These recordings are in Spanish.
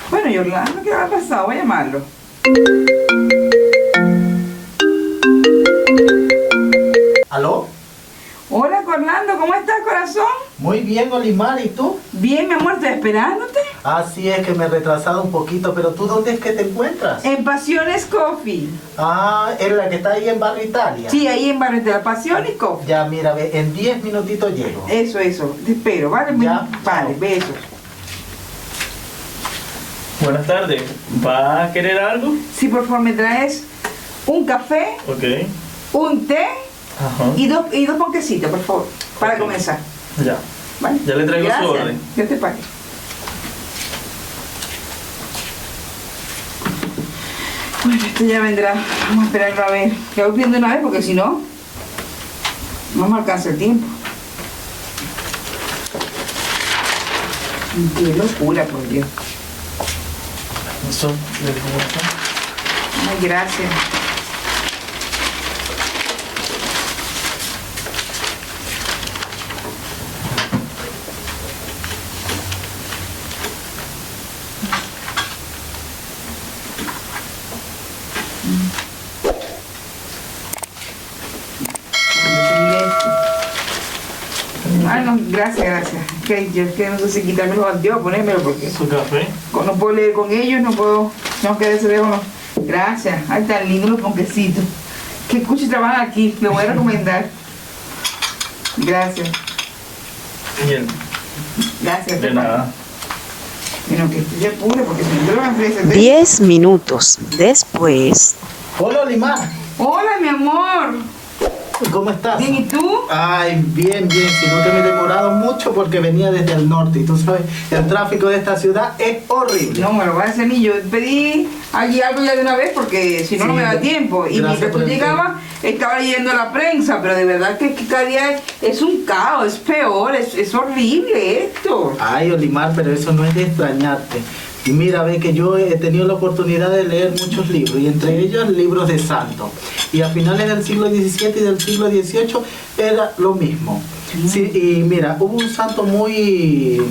Bueno, Orlando, ¿qué ha pasado? Voy a llamarlo. ¿Aló? Hola, Orlando, ¿cómo estás, corazón? Muy bien, Olimar, ¿y tú? Bien, mi amor, estoy esperándote. Así es que me he retrasado un poquito, pero ¿tú dónde es que te encuentras? En Pasiones Coffee. Ah, es la que está ahí en Barrio Italia. Sí, ahí en Barrio de la Pasiones Coffee. Ya, mira, ve, en 10 minutitos llego. Eso, te espero, ¿vale? Ya. Vale, besos. Buenas tardes. ¿Va a querer algo? Sí, por favor, me traes un café, Ok. un té Ajá. y dos ponquecitos, por favor, para Ok. comenzar. Ya. ¿Vale? Ya le traigo su Gracias. orden. Ya te pague. Bueno, esto ya vendrá. Vamos a esperarlo a ver. Que voy viendo una vez porque si no, no me alcanza el tiempo. Qué locura, por Dios. Eso, le dejo acá. Ay, gracias. Ah, no, gracias. Que yo que no sé si quitarme los anteojos, ponérmelo porque Su café. no puedo leer con ellos, no puedo, tengo que deseo uno. Gracias. Ay, tan lindos los ponquecitos. Que escuche y trabajan aquí, lo voy a recomendar. Gracias. Bien. Gracias. De nada. Bueno, que estoy apure porque si no lo van a ofrecer. 10 minutos después. Hola, Olimar. Hola, mi amor. ¿Cómo estás? Bien, ¿y tú? Ay, bien, sino que me he demorado mucho porque venía desde el norte y tú sabes, el tráfico de esta ciudad es horrible. No me lo voy a hacer ni yo. Pedí allí algo ya de una vez porque si no, Sí, no me da tiempo. Y gracias mientras tú por el llegabas, estaba leyendo la prensa, pero de verdad que cada día es un caos, es peor, es horrible esto. Ay, Olimar, pero eso no es de extrañarte. Y mira, ve que yo he tenido la oportunidad de leer muchos libros, y entre ellos libros de santos. Y a finales del siglo XVII y del siglo XVIII era lo mismo. Sí, y mira, hubo un santo muy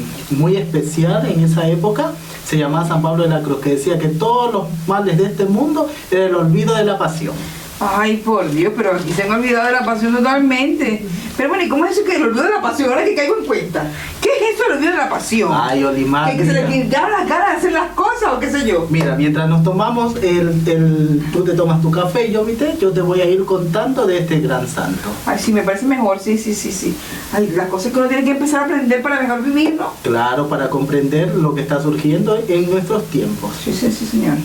especial en esa época, se llamaba San Pablo de la Cruz, que decía que todos los males de este mundo era el olvido de la pasión. Ay, por Dios, pero aquí se me ha olvidado de la pasión totalmente. Pero bueno, ¿y cómo es eso que el olvido de la pasión? Ahora que caigo en cuenta. ¿Qué es eso del olvido de la pasión? Ay, Olimar, ¿Que se le mira. quitaron las ganas de hacer las cosas o qué sé yo? Mira, mientras nos tomamos tú te tomas tu café y yo mi té, yo te voy a ir contando de este gran santo. Ay, sí, me parece mejor, sí. Ay, las cosas que uno tiene que empezar a aprender para mejor vivir, ¿no? Claro, para comprender lo que está surgiendo en nuestros tiempos. Sí, señor.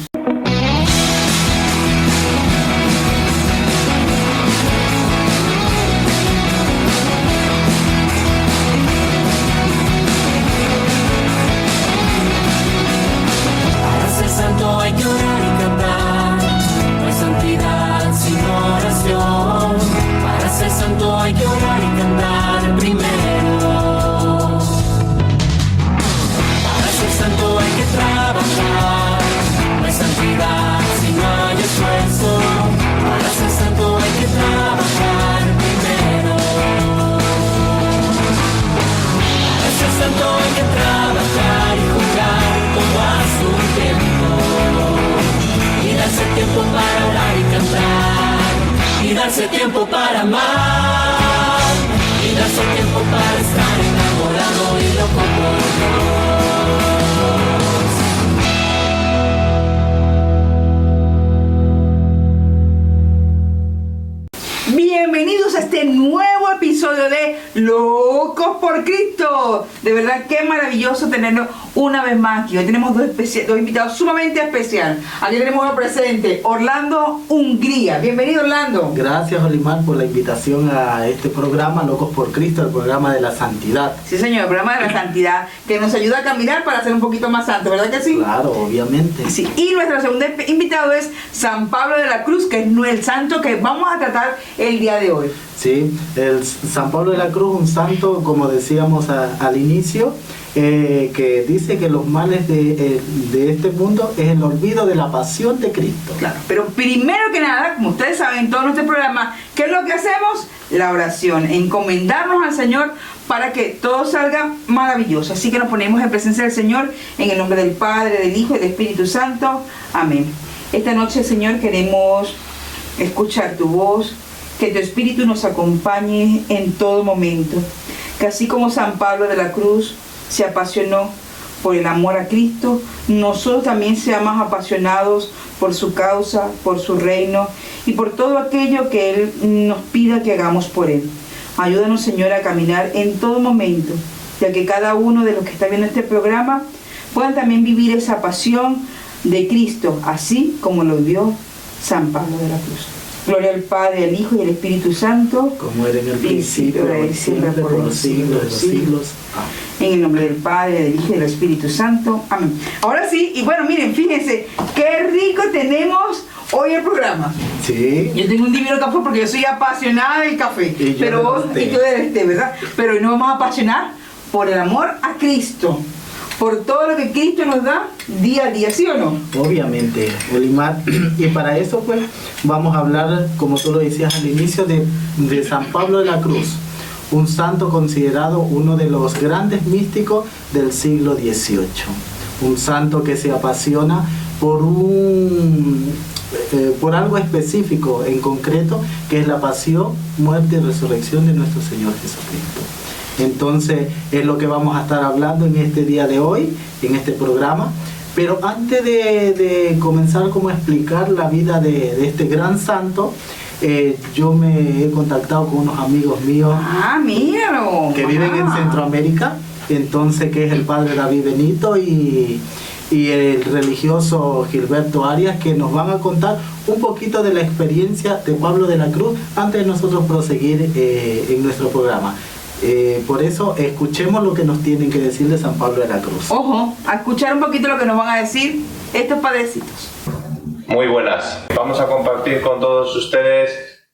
Para ser santo hay que orar y cantar, no hay santidad sin oración. Para ser santo hay que orar y cantar primero. Para ser santo hay que trabajar, no hay santidad si no hay esfuerzo. Para ser santo hay que trabajar primero. Para ser santo hay que trabajar y jugar todo a su tiempo. Y darse tiempo para orar y cantar. Y darse tiempo para amar. Y darse tiempo para estar enamorado y loco por Dios. Bienvenidos a este nuevo episodio de Locos por Cristo. De verdad, qué maravilloso tenerlo una vez más aquí. Hoy tenemos dos invitados sumamente especiales. Aquí tenemos al presente Orlando Hungría. Bienvenido, Orlando. Gracias, Olimar, por la invitación a este programa, Locos por Cristo, el programa de la santidad. Sí, señor, el programa de la santidad que nos ayuda a caminar para ser un poquito más santo, ¿verdad que sí? Claro, obviamente. Sí, y nuestro segundo invitado es San Pablo de la Cruz, que es el santo que vamos a tratar el día de hoy. Sí, el San Pablo de la Cruz, un santo, como decíamos al inicio, que dice que los males de este mundo es el olvido de la pasión de Cristo. Claro, pero primero que nada, como ustedes saben, en todo nuestro programa, ¿qué es lo que hacemos? La oración, encomendarnos al Señor para que todo salga maravilloso. Así que nos ponemos en presencia del Señor, en el nombre del Padre, del Hijo y del Espíritu Santo. Amén. Esta noche, Señor, queremos escuchar tu voz, que tu Espíritu nos acompañe en todo momento. Que así como San Pablo de la Cruz se apasionó por el amor a Cristo, nosotros también seamos apasionados por su causa, por su reino y por todo aquello que Él nos pida que hagamos por Él. Ayúdanos, Señor, a caminar en todo momento, ya que cada uno de los que está viendo este programa puedan también vivir esa pasión de Cristo, así como lo vivió San Pablo de la Cruz. Gloria al Padre, al Hijo y al Espíritu Santo, como era en el principio, ahora y siempre, por los siglos de los siglos. Amén. En el nombre del Padre, del Hijo y del Espíritu Santo. Amén. Ahora sí, y bueno, miren, fíjense, qué rico tenemos hoy el programa. Sí. Yo tengo un divino café porque yo soy apasionada del café. Y yo pero vos, del té. y tú del té, ¿verdad? Pero hoy nos vamos a apasionar por el amor a Cristo, por todo lo que Cristo nos da día a día, ¿sí o no? Obviamente, Olimar. Y para eso, pues, vamos a hablar, como tú lo decías al inicio, de San Pablo de la Cruz, un santo considerado uno de los grandes místicos del siglo XVIII. Un santo que se apasiona por algo específico en concreto, que es la pasión, muerte y resurrección de nuestro Señor Jesucristo. Entonces es lo que vamos a estar hablando en este día de hoy, en este programa. Pero antes de comenzar como a explicar la vida de este gran santo, yo me he contactado con unos amigos míos Míralo. que viven en Centroamérica, entonces, que es el padre David Benito y el religioso Gilberto Arias, que nos van a contar un poquito de la experiencia de Pablo de la Cruz antes de nosotros proseguir en nuestro programa. Por eso, escuchemos lo que nos tienen que decir de San Pablo de la Cruz. Ojo, a escuchar un poquito lo que nos van a decir estos padrecitos. Muy buenas. Vamos a compartir con todos ustedes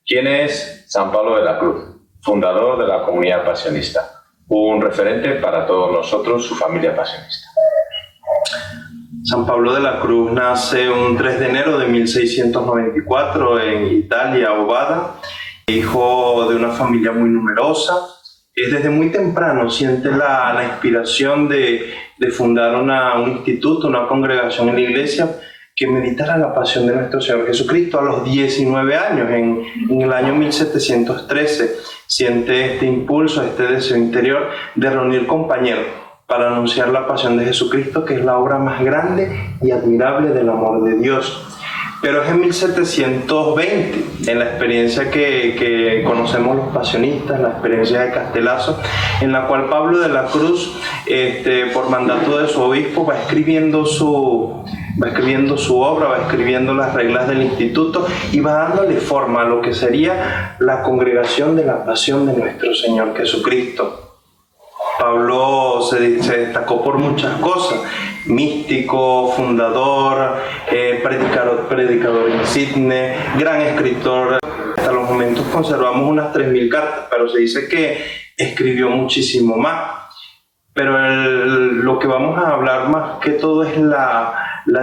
quién es San Pablo de la Cruz, fundador de la comunidad pasionista, un referente para todos nosotros, su familia pasionista. San Pablo de la Cruz nace un 3 de enero de 1694 en Italia, Ovada, hijo de una familia muy numerosa. Desde muy temprano siente la inspiración de fundar un instituto, una congregación en la iglesia que meditara la pasión de nuestro Señor Jesucristo. A los 19 años, en el año 1713, siente este impulso, este deseo interior de reunir compañeros para anunciar la pasión de Jesucristo, que es la obra más grande y admirable del amor de Dios. Pero es en 1720, en la experiencia que conocemos los pasionistas, la experiencia de Castelazo, en la cual Pablo de la Cruz, por mandato de su obispo, va escribiendo su obra, va escribiendo las reglas del instituto y va dándole forma a lo que sería la congregación de la pasión de nuestro Señor Jesucristo. Pablo se destacó por muchas cosas: místico, fundador, predicador insigne, gran escritor. Hasta los momentos conservamos unas 3.000 cartas, pero se dice que escribió muchísimo más. Pero lo que vamos a hablar más que todo es la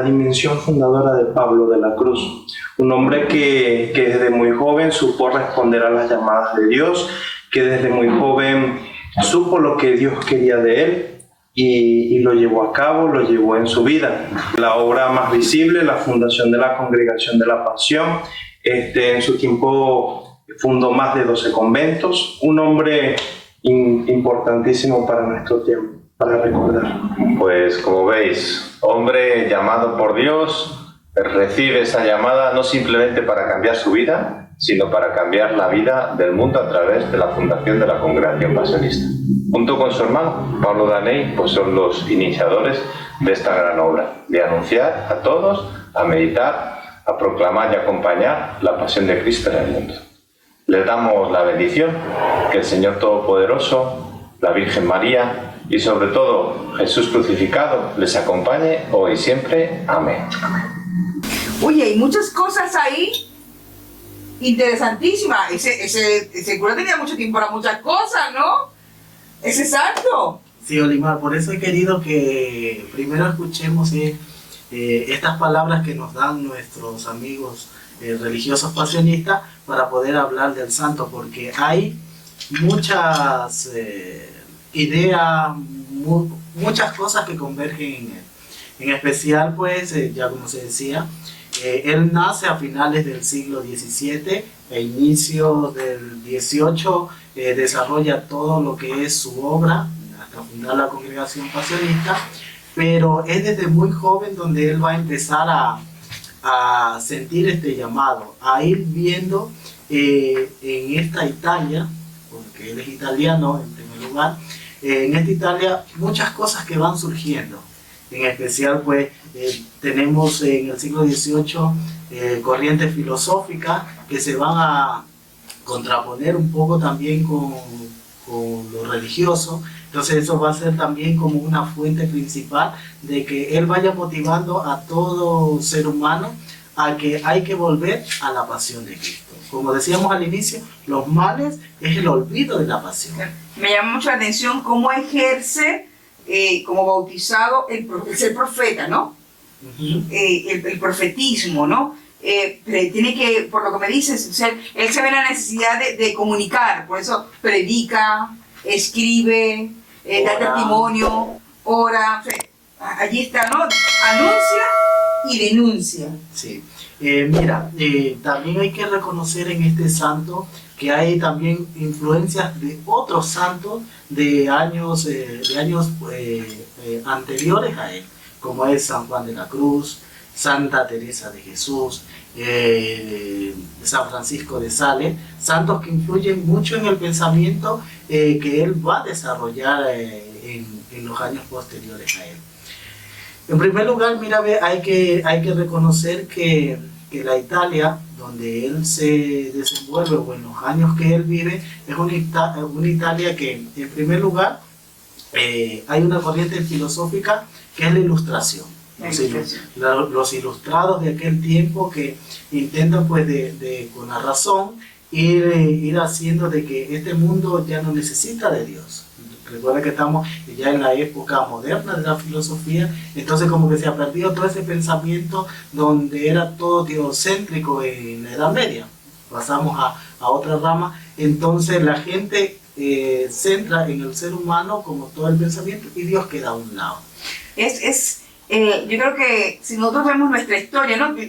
dimensión fundadora de Pablo de la Cruz. Un hombre que desde muy joven supo responder a las llamadas de Dios, que desde muy joven supo lo que Dios quería de él y lo llevó a cabo, lo llevó en su vida. La obra más visible, la fundación de la Congregación de la Pasión. En su tiempo fundó más de 12 conventos. Un hombre importantísimo para nuestro tiempo, para recordar. Pues como veis, hombre llamado por Dios, recibe esa llamada no simplemente para cambiar su vida, sino para cambiar la vida del mundo a través de la fundación de la Congregación Pasionista. Junto con su hermano, Pablo Daney, pues son los iniciadores de esta gran obra, de anunciar a todos, a meditar, a proclamar y acompañar la pasión de Cristo en el mundo. Les damos la bendición, que el Señor Todopoderoso, la Virgen María y sobre todo Jesús crucificado les acompañe hoy y siempre. Amén. Oye, hay muchas cosas ahí interesantísimas. Ese cura tenía mucho tiempo para muchas cosas, ¿no? Ese santo. Sí, Olimar, por eso he querido que primero escuchemos estas palabras que nos dan nuestros amigos religiosos pasionistas para poder hablar del santo, porque hay muchas ideas, muchas cosas que convergen en él. En especial, pues, ya como se decía, él nace a finales del siglo XVII e inicio del XVIII, desarrolla todo lo que es su obra hasta fundar la Congregación Pasionista, pero es desde muy joven donde él va a empezar a sentir este llamado, a ir viendo en esta Italia, porque él es italiano en primer lugar, en esta Italia muchas cosas que van surgiendo. En especial, pues, tenemos en el siglo XVIII corrientes filosóficas que se van a contraponer un poco también con lo religioso. Entonces eso va a ser también como una fuente principal de que él vaya motivando a todo ser humano a que hay que volver a la pasión de Cristo. Como decíamos al inicio, los males es el olvido de la pasión. Me llama mucho la atención cómo ejerce como bautizado el ser profeta, ¿no? El profetismo, ¿no? Tiene que, por lo que me dices, él se ve la necesidad de comunicar, por eso predica, escribe, da testimonio, ora, o sea, allí está, ¿no? Anuncia y denuncia. Sí. Mira, también hay que reconocer en este santo que hay también influencias de otros santos de años anteriores a él, como es San Juan de la Cruz, Santa Teresa de Jesús, San Francisco de Sales, santos que influyen mucho en el pensamiento que él va a desarrollar en los años posteriores a él. En primer lugar, mira, hay que reconocer que la Italia, donde él se desenvuelve, o en los años que él vive, es una Italia que, en primer lugar, hay una corriente filosófica que es la Ilustración. Los ilustrados de aquel tiempo que intentan, pues, con la razón, ir haciendo de que este mundo ya no necesita de Dios. Recuerda que estamos ya en la época moderna de la filosofía, entonces como que se ha perdido todo ese pensamiento donde era todo teocéntrico en la Edad Media. Pasamos a otra rama, entonces la gente centra en el ser humano como todo el pensamiento y Dios queda a un lado. Yo creo que si nosotros vemos nuestra historia, ¿no? Que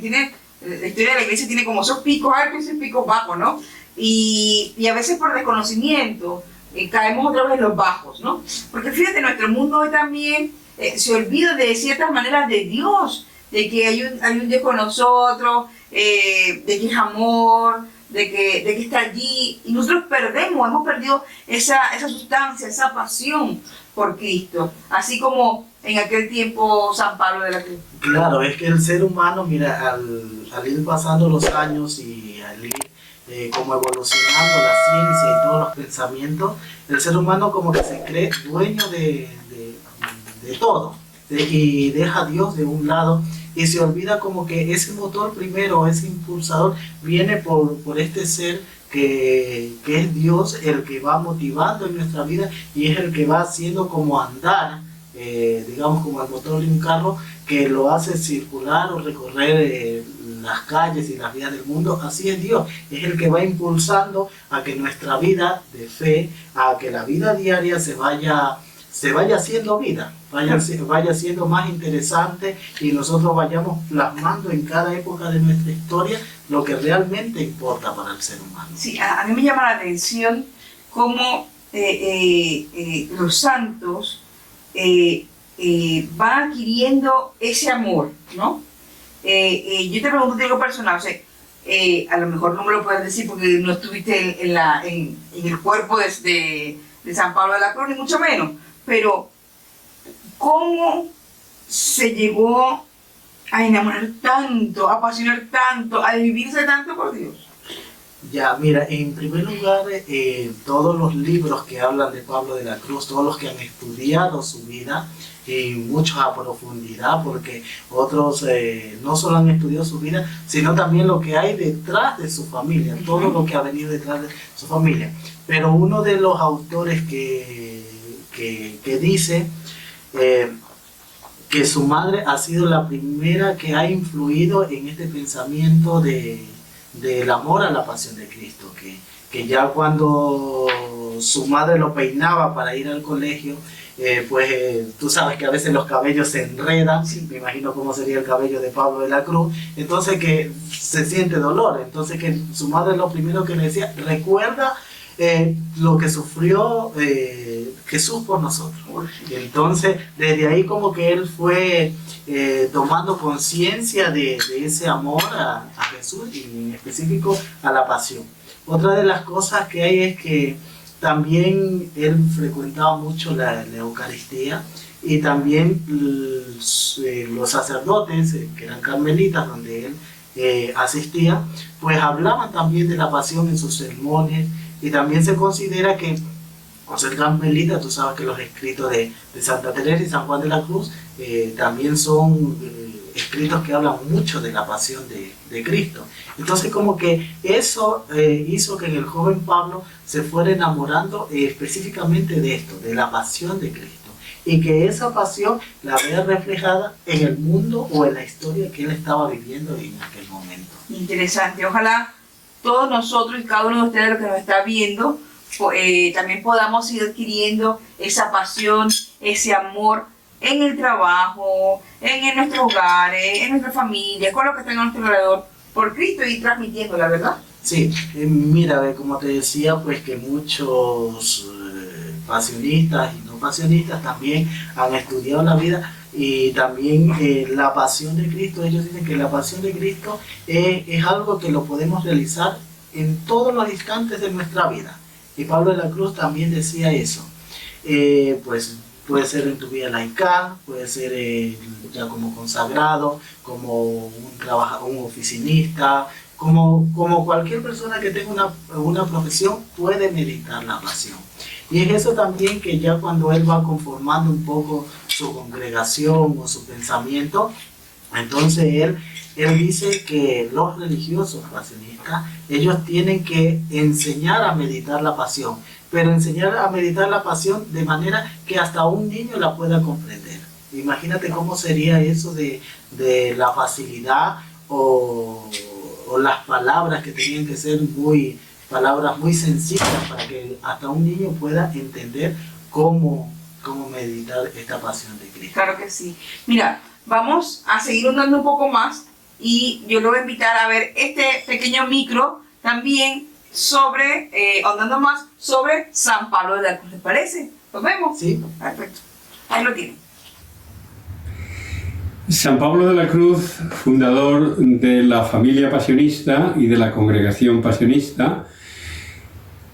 la historia de la iglesia tiene como esos picos altos y esos picos bajos, ¿no? Y a veces por desconocimiento caemos otra vez en los bajos, ¿no? Porque fíjate, nuestro mundo hoy también se olvida de ciertas maneras de Dios, de que hay un Dios con nosotros, de que es amor, de que está allí, y nosotros hemos perdido esa sustancia, esa pasión por Cristo, así como en aquel tiempo San Pablo de la Cruz. Claro, es que el ser humano, mira, al ir pasando los años y al ir como evolucionando la ciencia y todos los pensamientos, el ser humano como que se cree dueño de todo, y deja a Dios de un lado y se olvida como que ese motor primero, ese impulsador, viene por este ser que es Dios, el que va motivando en nuestra vida y es el que va haciendo como andar, digamos como el motor de un carro que lo hace circular o recorrer las calles y las vías del mundo. Así es Dios, es el que va impulsando a que nuestra vida de fe, a que la vida diaria se vaya haciendo vida, vaya siendo más interesante y nosotros vayamos plasmando en cada época de nuestra historia lo que realmente importa para el ser humano. Sí, a mí me llama la atención cómo los santos van adquiriendo ese amor, ¿no? Yo te pregunto algo personal, o sea, a lo mejor no me lo puedes decir porque no estuviste en el cuerpo de San Pablo de la Cruz, ni mucho menos, pero ¿cómo se llegó a enamorar tanto, a apasionar tanto, a vivirse tanto por Dios? Ya, mira, en primer lugar, todos los libros que hablan de Pablo de la Cruz, todos los que han estudiado su vida, y muchos a profundidad, porque otros no solo han estudiado su vida, sino también lo que hay detrás de su familia, todo lo que ha venido detrás de su familia. Pero uno de los autores que dice que su madre ha sido la primera que ha influido en este pensamiento del amor a la pasión de Cristo, que ya cuando su madre lo peinaba para ir al colegio, tú sabes que a veces los cabellos se enredan, me imagino cómo sería el cabello de Pablo de la Cruz, entonces que se siente dolor, entonces que su madre lo primero que le decía, recuerda lo que sufrió Jesús por nosotros. Entonces desde ahí como que él fue tomando conciencia de ese amor a Jesús y en específico a la pasión. Otra de las cosas que hay es que también él frecuentaba mucho la Eucaristía y también los sacerdotes, que eran carmelitas, donde él asistía, pues hablaban también de la pasión en sus sermones, y también se considera que, por ser carmelita, tú sabes que los escritos de Santa Teresa y San Juan de la Cruz también son escritos que hablan mucho de la pasión de Cristo. Entonces como que eso hizo que en el joven Pablo se fuera enamorando específicamente de esto, de la pasión de Cristo, y que esa pasión la vea reflejada en el mundo o en la historia que él estaba viviendo en aquel momento. Interesante, ojalá todos nosotros y cada uno de ustedes los que nos está viendo también podamos ir adquiriendo esa pasión, ese amor en el trabajo, en nuestros hogares, en nuestra familia, con lo que está a nuestro alrededor, por Cristo, y transmitiendo la verdad. Sí, mira, como te decía, pues que muchos pasionistas y no pasionistas también han estudiado la vida y también la pasión de Cristo. Ellos dicen que la pasión de Cristo es algo que lo podemos realizar en todos los instantes de nuestra vida. Y Pablo de la Cruz también decía eso. Pues puede ser en tu vida laical, puede ser ya como consagrado, como un oficinista, como cualquier persona que tenga una profesión puede meditar la pasión. Y es eso también que ya cuando él va conformando un poco su congregación o su pensamiento, entonces él dice que los religiosos pasionistas, ellos tienen que enseñar a meditar la pasión, pero enseñar a meditar la pasión de manera que hasta un niño la pueda comprender. Imagínate cómo sería eso de la facilidad o las palabras que tenían que ser palabras muy sencillas para que hasta un niño pueda entender cómo meditar esta pasión de Cristo. Claro que sí. Mira, vamos a seguir andando un poco más y yo lo voy a invitar a ver este pequeño micro también sobre, andando más sobre San Pablo de la Cruz. ¿Les parece? ¿Lo vemos? Sí. Perfecto. Ahí lo tienen. San Pablo de la Cruz, fundador de la familia pasionista y de la congregación pasionista,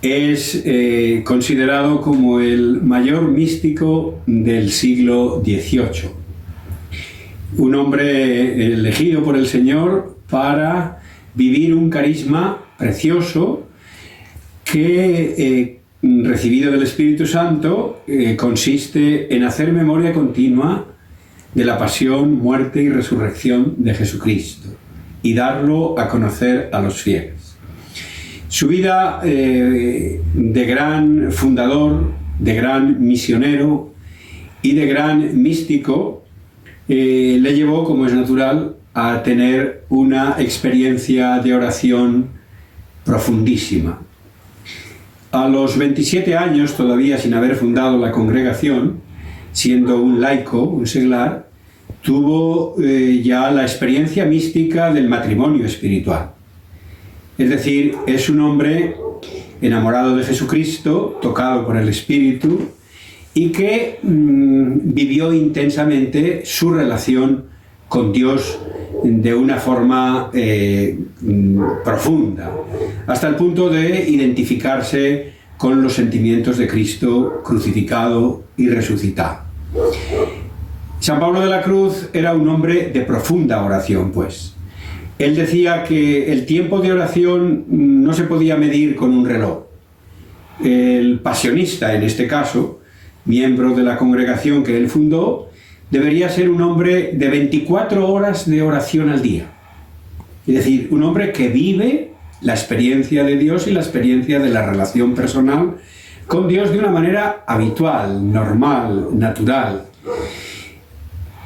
es considerado como el mayor místico del siglo XVIII. Un hombre elegido por el Señor para vivir un carisma precioso que, recibido del Espíritu Santo, consiste en hacer memoria continua de la pasión, muerte y resurrección de Jesucristo y darlo a conocer a los fieles. Su vida de gran fundador, de gran misionero y de gran místico le llevó, como es natural, a tener una experiencia de oración profundísima. A los 27 años, todavía sin haber fundado la congregación, siendo un laico, un seglar, tuvo ya la experiencia mística del matrimonio espiritual. Es decir, es un hombre enamorado de Jesucristo, tocado por el Espíritu, y que vivió intensamente su relación con Dios de una forma profunda, hasta el punto de identificarse con los sentimientos de Cristo crucificado y resucitado. San Pablo de la Cruz era un hombre de profunda oración, pues. Él decía que el tiempo de oración no se podía medir con un reloj. El pasionista, en este caso, miembro de la congregación que él fundó, debería ser un hombre de 24 horas de oración al día. Es decir, un hombre que vive la experiencia de Dios y la experiencia de la relación personal con Dios de una manera habitual, normal, natural.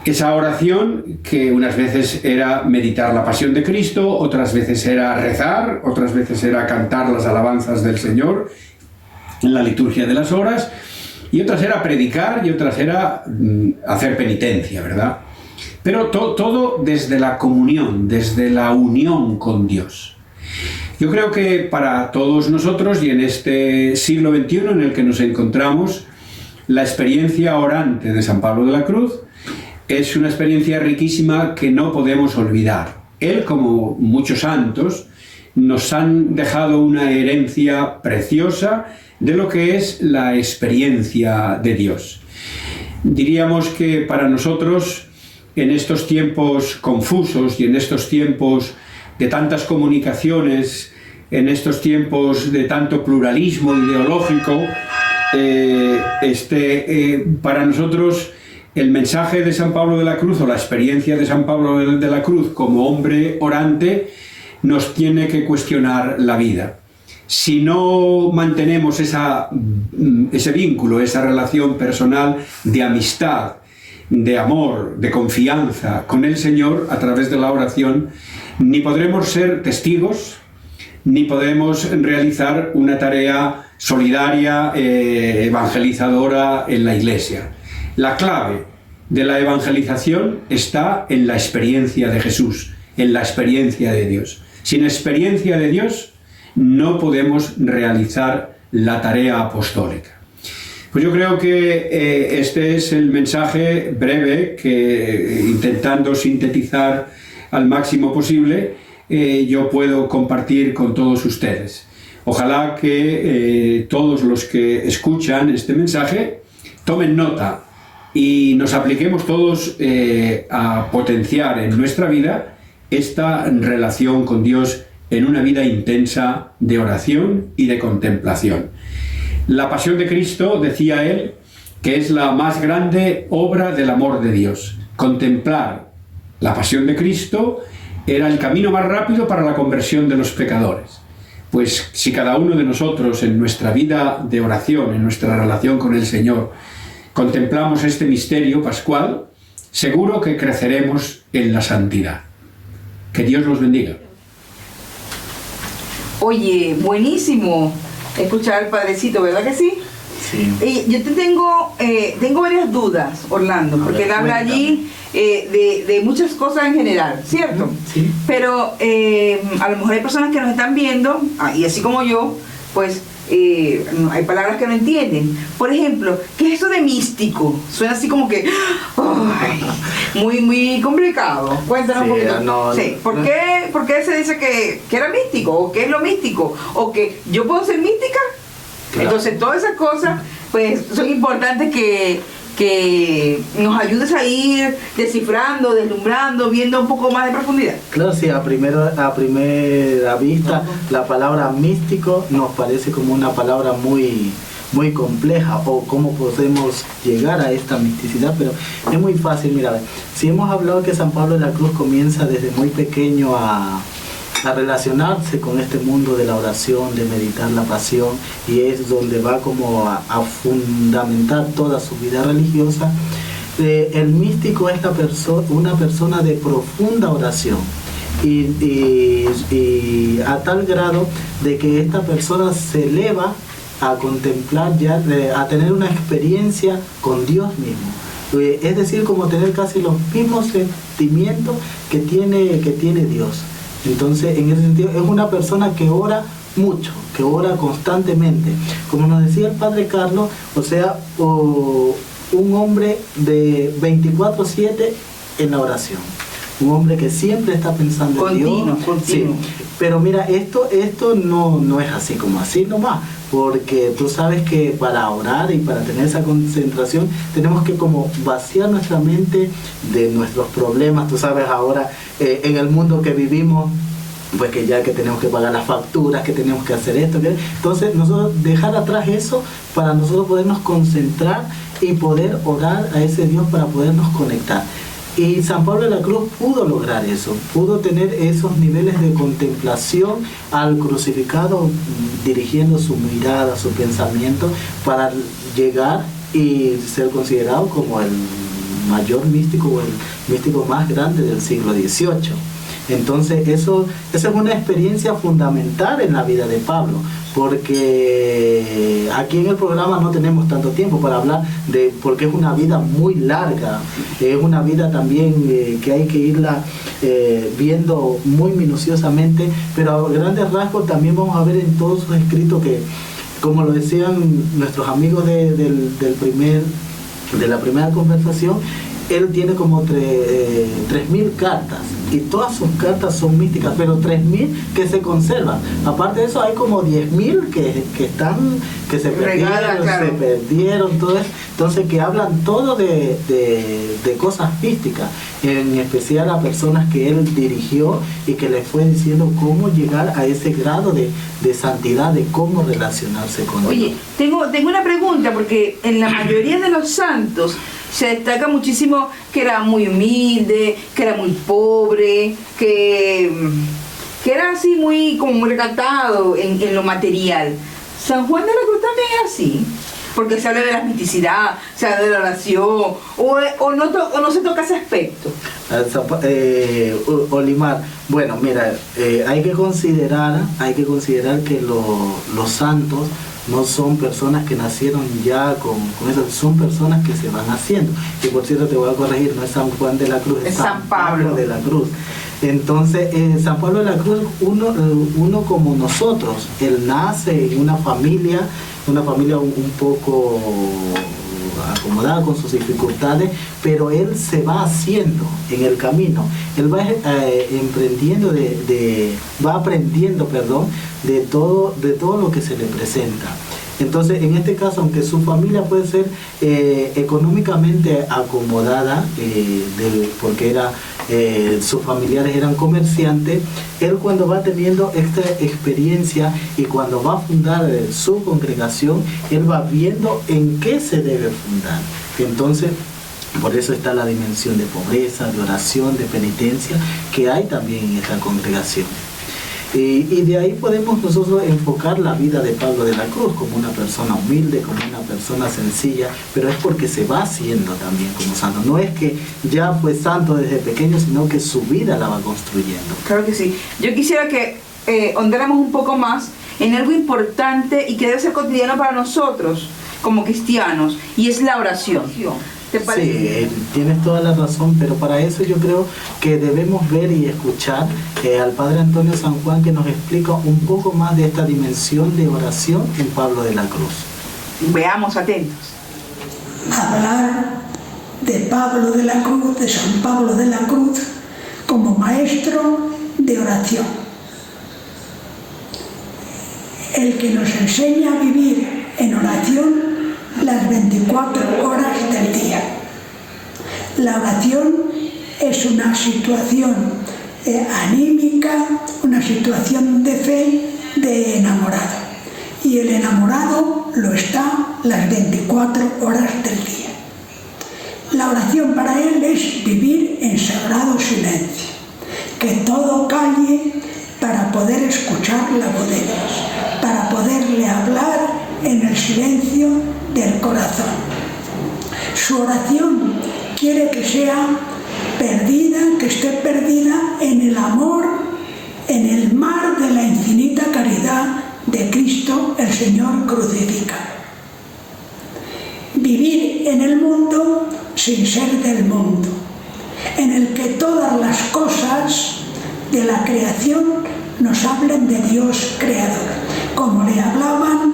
Esa oración que unas veces era meditar la pasión de Cristo, otras veces era rezar, otras veces era cantar las alabanzas del Señor en la liturgia de las horas, y otras era predicar y otras era hacer penitencia, ¿verdad? Pero todo desde la comunión, desde la unión con Dios. Yo creo que para todos nosotros y en este siglo XXI en el que nos encontramos, la experiencia orante de San Pablo de la Cruz es una experiencia riquísima que no podemos olvidar. Él, como muchos santos, nos han dejado una herencia preciosa de lo que es la experiencia de Dios. Diríamos que para nosotros, en estos tiempos confusos y en estos tiempos de tantas comunicaciones, en estos tiempos de tanto pluralismo ideológico, para nosotros el mensaje de San Pablo de la Cruz o la experiencia de San Pablo de la Cruz como hombre orante nos tiene que cuestionar la vida. Si no mantenemos ese vínculo, esa relación personal de amistad, de amor, de confianza con el Señor a través de la oración, ni podremos ser testigos, ni podremos realizar una tarea solidaria, evangelizadora en la Iglesia. La clave de la evangelización está en la experiencia de Jesús, en la experiencia de Dios. Sin experiencia de Dios no podemos realizar la tarea apostólica. Pues yo creo que este es el mensaje breve que, intentando sintetizar al máximo posible, yo puedo compartir con todos ustedes. Ojalá que todos los que escuchan este mensaje tomen nota y nos apliquemos todos a potenciar en nuestra vida esta relación con Dios en una vida intensa de oración y de contemplación. La pasión de Cristo, decía él, que es la más grande obra del amor de Dios. Contemplar la pasión de Cristo era el camino más rápido para la conversión de los pecadores. Pues si cada uno de nosotros en nuestra vida de oración, en nuestra relación con el Señor, contemplamos este misterio pascual, seguro que creceremos en la santidad. Que Dios los bendiga. Oye, buenísimo escuchar al Padrecito, ¿verdad que sí? Sí. Yo tengo varias dudas, Orlando, porque él habla allí de muchas cosas en general, ¿cierto? Sí. Pero a lo mejor hay personas que nos están viendo, y así como yo, pues hay palabras que no entienden. Por ejemplo, ¿qué es eso de místico? Suena así como que muy complicado. Cuéntanos un poquito. Sí. ¿Por qué se dice que era místico? ¿O qué es lo místico? ¿O que yo puedo ser mística? Claro. Entonces todas esas cosas pues son importantes que nos ayudes a ir descifrando, deslumbrando, viendo un poco más de profundidad. Claro, sí, a primera vista la palabra místico nos parece como una palabra muy compleja, o cómo podemos llegar a esta misticidad, pero es muy fácil. Mira, si hemos hablado que San Pablo de la Cruz comienza desde muy pequeño a relacionarse con este mundo de la oración, de meditar la pasión, y es donde va como a fundamentar toda su vida religiosa. El místico es una persona de profunda oración y a tal grado de que esta persona se eleva a contemplar ya, a tener una experiencia con Dios mismo. Es decir, como tener casi los mismos sentimientos que tiene Dios. Entonces, en ese sentido, es una persona que ora mucho, que ora constantemente. Como nos decía el Padre Carlos, o sea, un hombre de 24/7 en la oración. Un hombre que siempre está pensando en Dios. Continuo. Sí. Pero mira, esto no es así como así nomás, porque tú sabes que para orar y para tener esa concentración tenemos que como vaciar nuestra mente de nuestros problemas. Tú sabes ahora en el mundo que vivimos, pues que ya que tenemos que pagar las facturas, que tenemos que hacer esto, ¿qué? Entonces nosotros dejar atrás eso para nosotros podernos concentrar y poder orar a ese Dios para podernos conectar. Y San Pablo de la Cruz pudo lograr eso, pudo tener esos niveles de contemplación al crucificado, dirigiendo su mirada, su pensamiento, para llegar y ser considerado como el mayor místico o el místico más grande del siglo XVIII. Entonces esa es una experiencia fundamental en la vida de Pablo, porque aquí en el programa no tenemos tanto tiempo para hablar porque es una vida muy larga, es una vida también que hay que irla viendo muy minuciosamente, pero a grandes rasgos también vamos a ver en todos sus escritos que, como lo decían nuestros amigos de la primera conversación, él tiene como 3.000 cartas y todas sus cartas son místicas, pero 3.000 que se conservan. Aparte de eso hay como 10.000 que se perdieron, todo eso. Entonces que hablan todo de cosas místicas, en especial a personas que él dirigió y que le fue diciendo cómo llegar a ese grado de santidad, de cómo relacionarse con Dios. Oye, tengo una pregunta, porque en la mayoría de los santos se destaca muchísimo que era muy humilde, que era muy pobre, que era así muy recatado en lo material. San Juan de la Cruz también es así, porque se habla de la misticidad, se habla de la oración, o no se toca ese aspecto. Olimar, bueno, mira, hay que considerar que los santos no son personas que nacieron ya con eso, son personas que se van haciendo. Y por cierto, te voy a corregir, no es San Juan de la Cruz, es San Pablo de la Cruz. Entonces, San Pablo de la Cruz, uno como nosotros, él nace en una familia un poco acomodada con sus dificultades, pero él se va haciendo en el camino, él va aprendiendo de todo lo que se le presenta. Entonces, en este caso, aunque su familia puede ser económicamente acomodada, porque sus familiares eran comerciantes, él cuando va teniendo esta experiencia y cuando va a fundar su congregación, él va viendo en qué se debe fundar. Entonces, por eso está la dimensión de pobreza, de oración, de penitencia, que hay también en esta congregación. Y de ahí podemos nosotros enfocar la vida de Pablo de la Cruz como una persona humilde, como una persona sencilla, pero es porque se va haciendo también como santo. No es que ya fue santo desde pequeño, sino que su vida la va construyendo. Claro que sí. Yo quisiera que ahondáramos un poco más en algo importante y que debe ser cotidiano para nosotros como cristianos, y es la oración. ¿Te parece? Sí, tienes toda la razón, pero para eso yo creo que debemos ver y escuchar al Padre Antonio San Juan, que nos explica un poco más de esta dimensión de oración en Pablo de la Cruz. Veamos, atentos. Hablar de Pablo de la Cruz, de San Pablo de la Cruz, como maestro de oración. El que nos enseña a vivir en oración las 24 horas del día. La oración es una situación anímica, una situación de fe de enamorado. Y el enamorado lo está las 24 horas del día. La oración para él es vivir en sagrado silencio, que todo calle para poder escuchar la voz de Dios, para poderle hablar en el silencio del corazón. Su oración quiere que sea perdida, que esté perdida en el amor, en el mar de la infinita caridad de Cristo, el Señor crucificado. Vivir en el mundo sin ser del mundo, en el que todas las cosas de la creación nos hablen de Dios creador, como le hablaban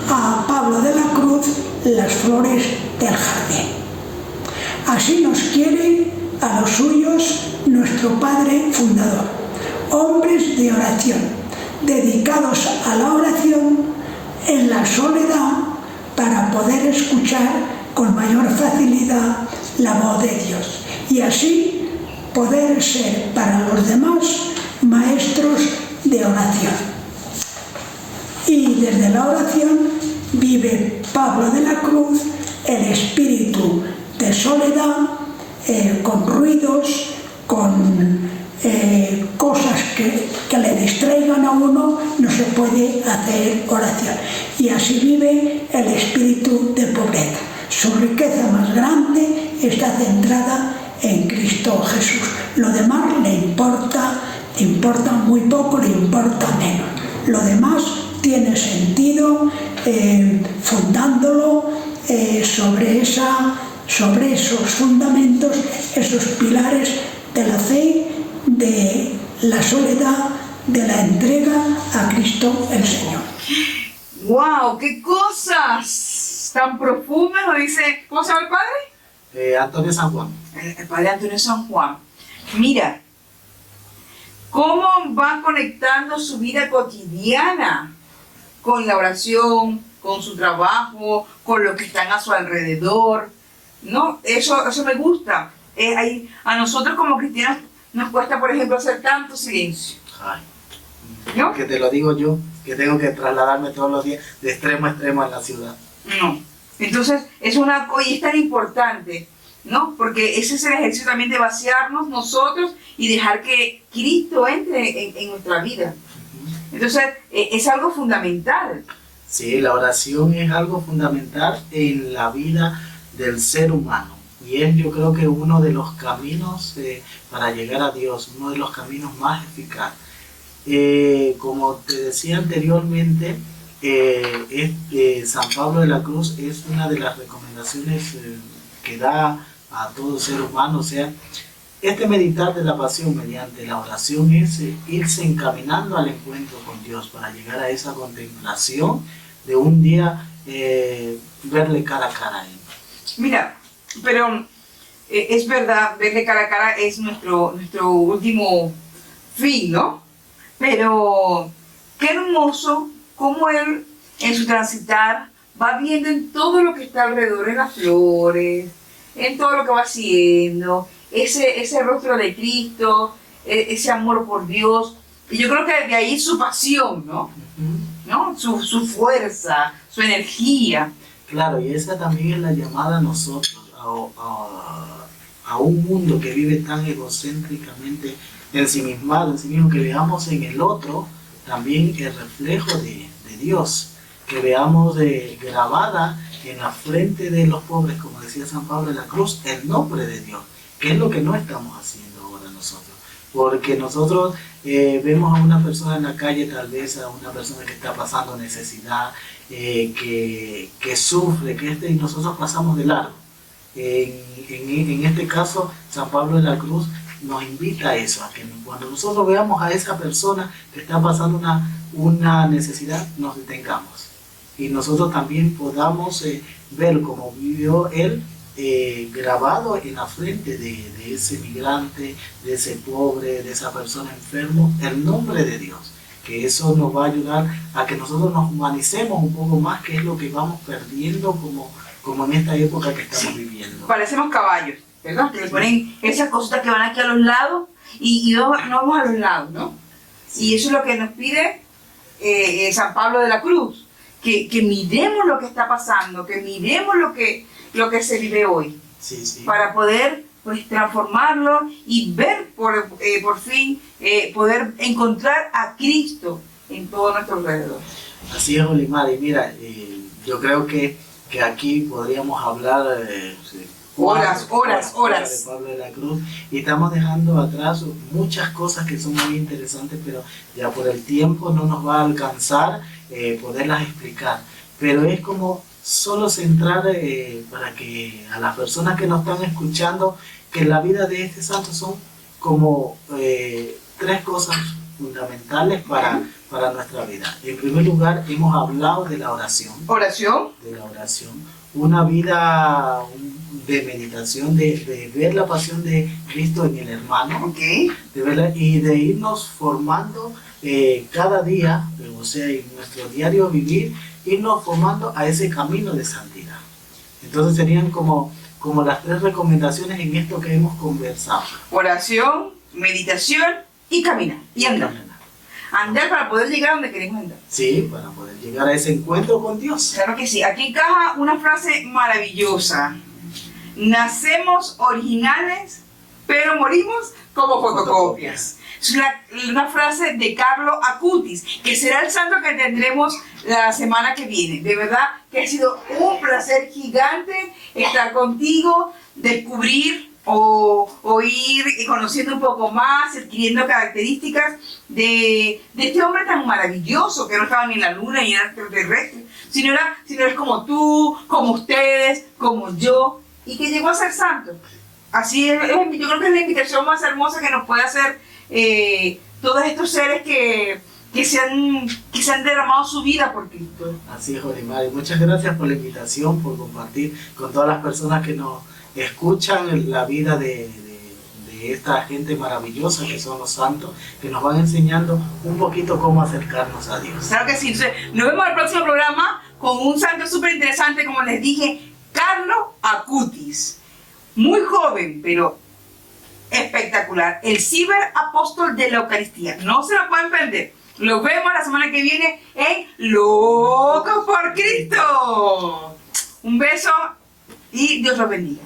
a Pablo de la Cruz las flores del jardín. Así nos quiere a los suyos nuestro Padre fundador, hombres de oración, dedicados a la oración en la soledad para poder escuchar con mayor facilidad la voz de Dios y así poder ser para los demás maestros de oración. Y desde la oración vive Pablo de la Cruz el espíritu de soledad, con ruidos, con cosas que le distraigan a uno, no se puede hacer oración. Y así vive el espíritu de pobreza. Su riqueza más grande está centrada en Cristo Jesús. Lo demás le importa muy poco, le importa menos. Lo demás tiene sentido fundándolo sobre esos fundamentos, esos pilares de la fe, de la soledad, de la entrega a Cristo el Señor. ¡Wow! ¡Qué cosas tan profundas! Lo dice, ¿cómo se llama el padre? Antonio San Juan. El padre Antonio San Juan. Mira, cómo va conectando su vida cotidiana con la oración, con su trabajo, con los que están a su alrededor, ¿no? Eso me gusta. A nosotros como cristianos nos cuesta, por ejemplo, hacer tanto silencio. Ay, ¿no? Que te lo digo yo, que tengo que trasladarme todos los días de extremo a extremo en la ciudad. No. Entonces, y es tan importante, ¿no? Porque ese es el ejercicio también de vaciarnos nosotros y dejar que Cristo entre en nuestra vida. Entonces, es algo fundamental. Sí, la oración es algo fundamental en la vida del ser humano. Y es, yo creo que uno de los caminos para llegar a Dios, uno de los caminos más eficaces. Como te decía anteriormente, San Pablo de la Cruz es una de las recomendaciones que da a todo ser humano. O sea, este meditar de la pasión mediante la oración es irse encaminando al encuentro con Dios para llegar a esa contemplación de un día verle cara a cara a Él. Mira, pero es verdad, verle cara a cara es nuestro último fin, ¿no? Pero qué hermoso cómo Él en su transitar va viendo en todo lo que está alrededor, en las flores, en todo lo que va haciendo, ese rostro de Cristo, ese amor por Dios. Y yo creo que de ahí su pasión, ¿no? ¿No? Su fuerza, su energía. Claro, y esa también es la llamada a nosotros, a un mundo que vive tan egocéntricamente ensimismado en sí mismo, que veamos en el otro también el reflejo de Dios, que veamos grabada en la frente de los pobres, como decía San Pablo de la Cruz, el nombre de Dios, que es lo que no estamos haciendo ahora nosotros, porque nosotros vemos a una persona en la calle, tal vez a una persona que está pasando necesidad, que sufre, y nosotros pasamos de largo. En este caso, San Pablo de la Cruz nos invita a eso, a que cuando nosotros veamos a esa persona que está pasando una necesidad, nos detengamos y nosotros también podamos ver cómo vivió él, grabado en la frente de ese migrante, de ese pobre, de esa persona enfermo, el nombre de Dios, que eso nos va a ayudar a que nosotros nos humanicemos un poco más, que es lo que vamos perdiendo como en esta época que estamos viviendo. Parecemos caballos, ¿verdad? Que le ponen esas cositas que van aquí a los lados y no vamos a los lados, ¿no? Y eso es lo que nos pide San Pablo de la Cruz, que miremos lo que está pasando, que miremos lo que se vive hoy, sí. Para poder pues transformarlo y ver por fin, poder encontrar a Cristo en todo nuestro alrededor. Así es, Olimar, y mira, yo creo que aquí podríamos hablar horas de Pablo de la Cruz, y estamos dejando atrás muchas cosas que son muy interesantes, pero ya por el tiempo no nos va a alcanzar poderlas explicar, pero es como solo centrar para que a las personas que nos están escuchando, que la vida de este santo son como tres cosas fundamentales para nuestra vida. En primer lugar, hemos hablado de la oración. ¿Oración? De la oración. Una vida de meditación, de ver la pasión de Cristo en el hermano. Okay. De verla, y de irnos formando cada día, o sea, en nuestro diario vivir, irnos formando a ese camino de santidad. Entonces serían como las tres recomendaciones en esto que hemos conversado. Oración, meditación y caminar. Y andar. Andar para poder llegar a donde queremos andar. Sí, para poder llegar a ese encuentro con Dios. Claro que sí. Aquí encaja una frase maravillosa. Nacemos originales, pero morimos como fotocopias. Es una frase de Carlo Acutis, que será el santo que tendremos la semana que viene. De verdad que ha sido un placer gigante estar contigo, descubrir o ir conociendo un poco más, adquiriendo características de este hombre tan maravilloso que no estaba ni en la luna ni en el extraterrestre, sino es como tú, como ustedes, como yo, y que llegó a ser santo. Así es, yo creo que es la invitación más hermosa que nos puede hacer todos estos seres que se han derramado su vida por Cristo. Así es, Jorimar, y muchas gracias por la invitación, por compartir con todas las personas que nos escuchan la vida de esta gente maravillosa que son los santos, que nos van enseñando un poquito cómo acercarnos a Dios. Claro que sí. Entonces, nos vemos en el próximo programa con un santo súper interesante, como les dije, Carlo Acutis. Muy joven, pero espectacular. El ciberapóstol de la Eucaristía. No se lo pueden perder. Los vemos la semana que viene en Locos por Cristo. Un beso y Dios los bendiga.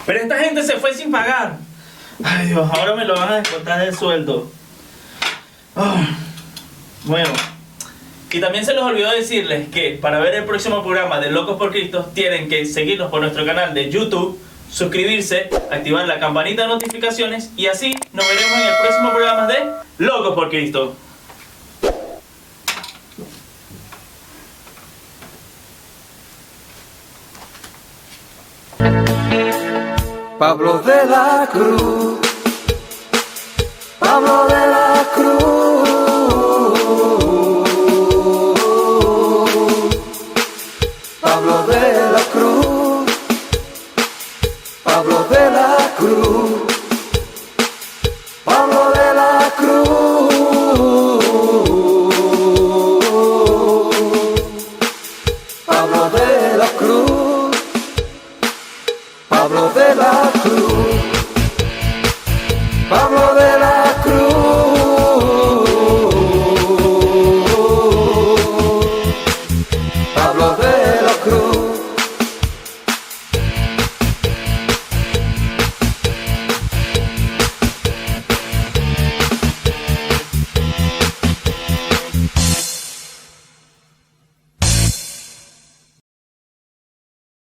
Pero esta gente se fue sin pagar. Ay Dios, ahora me lo van a descontar del sueldo. Bueno, y también se les olvidó decirles que para ver el próximo programa de Locos por Cristo tienen que seguirnos por nuestro canal de YouTube, suscribirse, activar la campanita de notificaciones y así nos veremos en el próximo programa de Locos por Cristo. Pablo de la Cruz, Pablo de